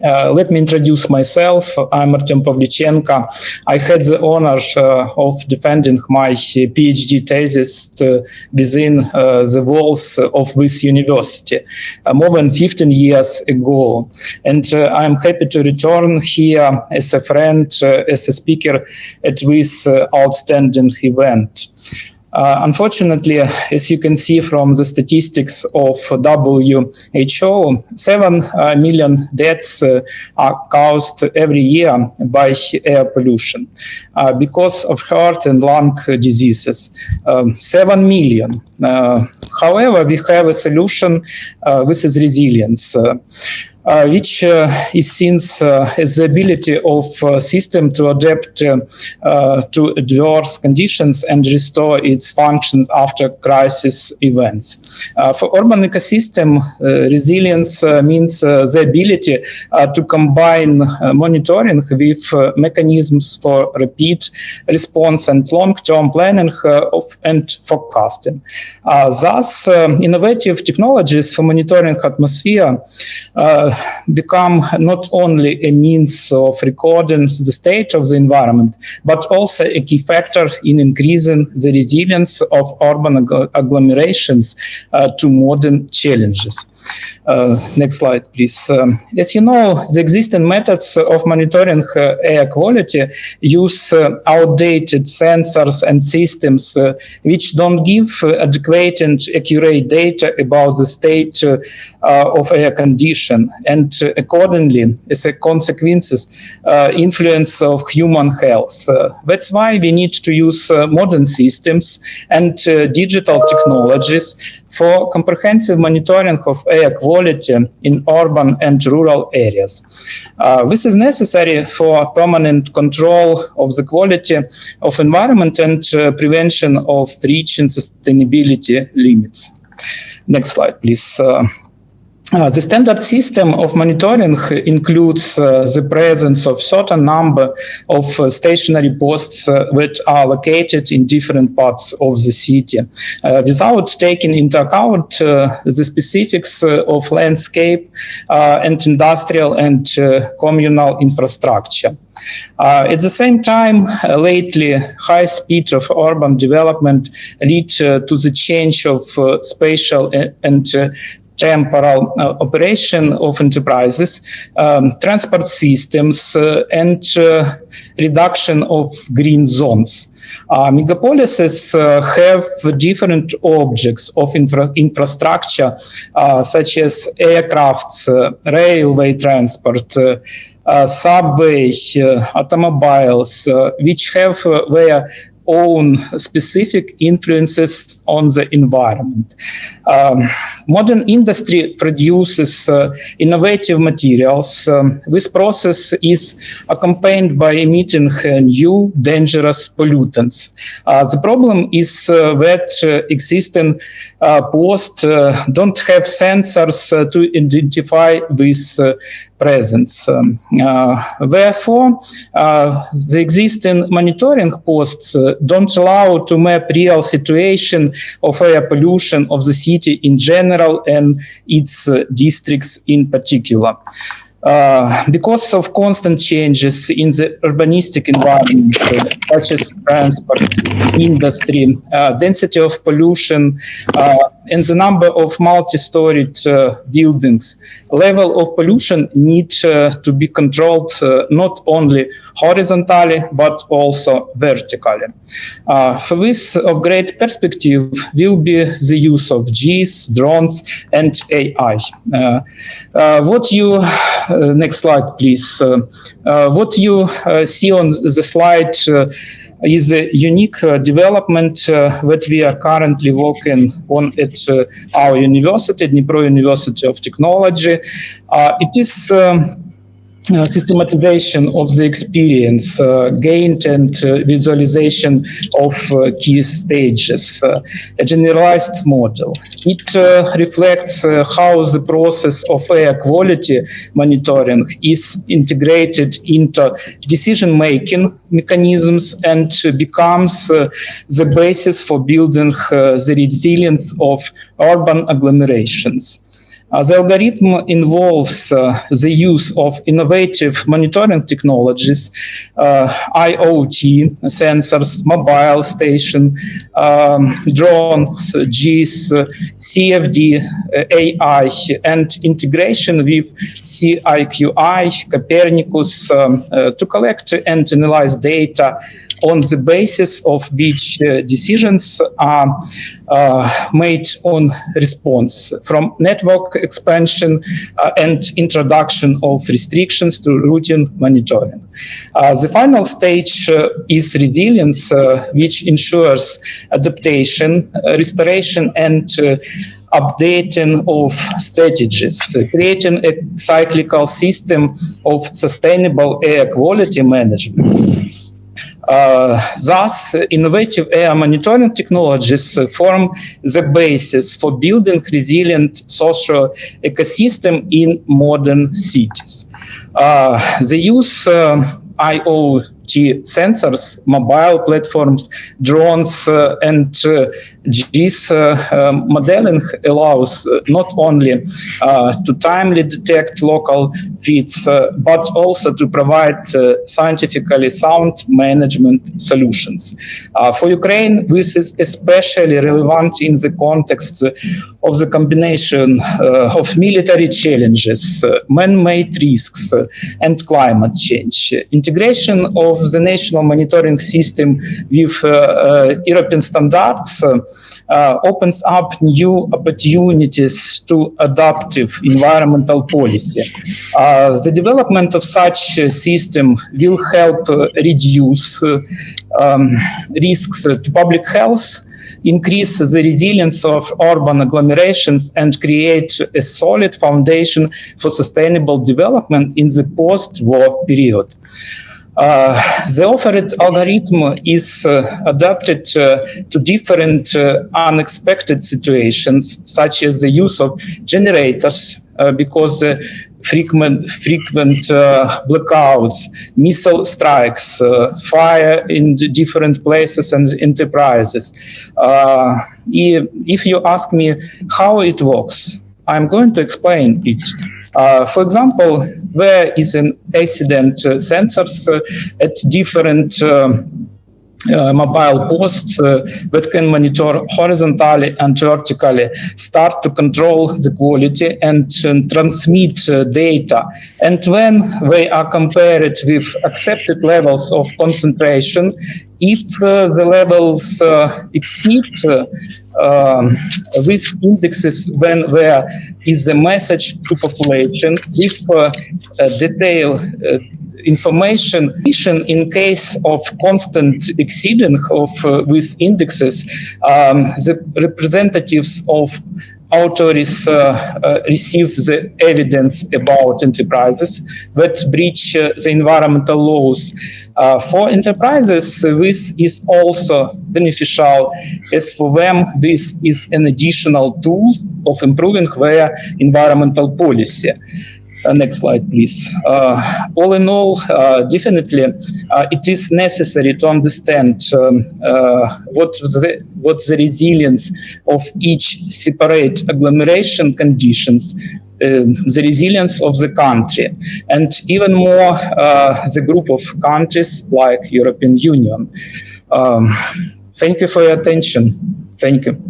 Let me introduce myself. I'm Artem Pavlychenko. I had the honor of defending my PhD thesis within the walls of this university more than 15 years ago. And I'm happy to return here as a friend, as a speaker at this outstanding event. Unfortunately, as you can see from the statistics of WHO, 7 million deaths are caused every year by air pollution because of heart and lung diseases. 7 million. However, we have a solution. This is resilience. Which is seen as the ability of system to adapt to adverse conditions and restore its functions after crisis events. For urban ecosystem, resilience means the ability to combine monitoring with mechanisms for rapid response and long-term planning and forecasting. Thus, innovative technologies for monitoring atmosphere become not only a means of recording the state of the environment, but also a key factor in increasing the resilience of urban agglomerations to modern challenges. Next slide, please. As you know, the existing methods of monitoring air quality use outdated sensors and systems which don't give adequate and accurate data about the state of air condition, and accordingly, as a consequence, influence of human health. That's why we need to use modern systems and digital technologies for comprehensive monitoring of air quality in urban and rural areas. This is necessary for permanent control of the quality of environment and prevention of reaching sustainability limits. Next slide, please. The standard system of monitoring includes the presence of certain number of stationary posts that are located in different parts of the city, without taking into account the specifics of landscape and industrial and communal infrastructure. At the same time, lately, high speed of urban development lead to the change of spatial and temporal operation of enterprises, transport systems, and reduction of green zones. Megapolises have different objects of infrastructure, such as aircrafts, railway transport, subway, automobiles, which have their own specific influences on the environment. Modern industry produces innovative materials. This process is accompanied by emitting new dangerous pollutants. The problem is that existing posts don't have sensors to identify this presence. Therefore, the existing monitoring posts don't allow to map real situation of air pollution of the city in general and its districts in particular. Because of constant changes in the urbanistic environment, such as transport, industry, density of pollution, and the number of multi-storied buildings, level of pollution needs to be controlled not only horizontally, but also vertically. For this, of great perspective will be the use of GIS, drones, and AI. Next slide, please. What you see on the slide is a unique development that we are currently working on at our university, Dnipro University of Technology. It is systematization of the experience gained and visualization of key stages, a generalized model. It reflects how the process of air quality monitoring is integrated into decision-making mechanisms and becomes the basis for building the resilience of urban agglomerations. The algorithm involves the use of innovative monitoring technologies, IoT, sensors, mobile station, drones, GIS, CFD, AI, and integration with CIQI, Copernicus, to collect and analyze data on the basis of which decisions are made on response, from network expansion and introduction of restrictions to routine monitoring. The final stage is resilience, which ensures adaptation, restoration, and updating of strategies, creating a cyclical system of sustainable air quality management. Thus, innovative air monitoring technologies form the basis for building resilient social ecosystem in modern cities. The use IoT sensors, mobile platforms, drones, and GIS modeling allows not only to timely detect local threats, but also to provide scientifically sound management solutions. For Ukraine, this is especially relevant in the context of the combination of military challenges, man-made risks, and climate change. Integration of the national monitoring system with European standards opens up new opportunities to adaptive environmental policy. The development of such a system will help reduce risks to public health, increase the resilience of urban agglomerations, and create a solid foundation for sustainable development in the post-war period. The offered algorithm is adapted to different unexpected situations, such as the use of generators, because frequent blackouts, missile strikes, fire in different places and enterprises. If you ask me how it works, I'm going to explain it. For example, there is an accident sensors at different mobile posts that can monitor horizontally and vertically, start to control the quality and transmit data. And when they are compared with accepted levels of concentration, if the levels exceed these indexes, then there is a message to population with detailed information. In case of constant exceeding of these indexes, the representatives of authorities receive the evidence about enterprises that breach the environmental laws. For enterprises, this is also beneficial, as for them, this is an additional tool of improving their environmental policy. Next slide, please. All in all, definitely, it is necessary to understand what the resilience of each separate agglomeration conditions, the resilience of the country, and even more the group of countries like European Union. Thank you for your attention. Thank you.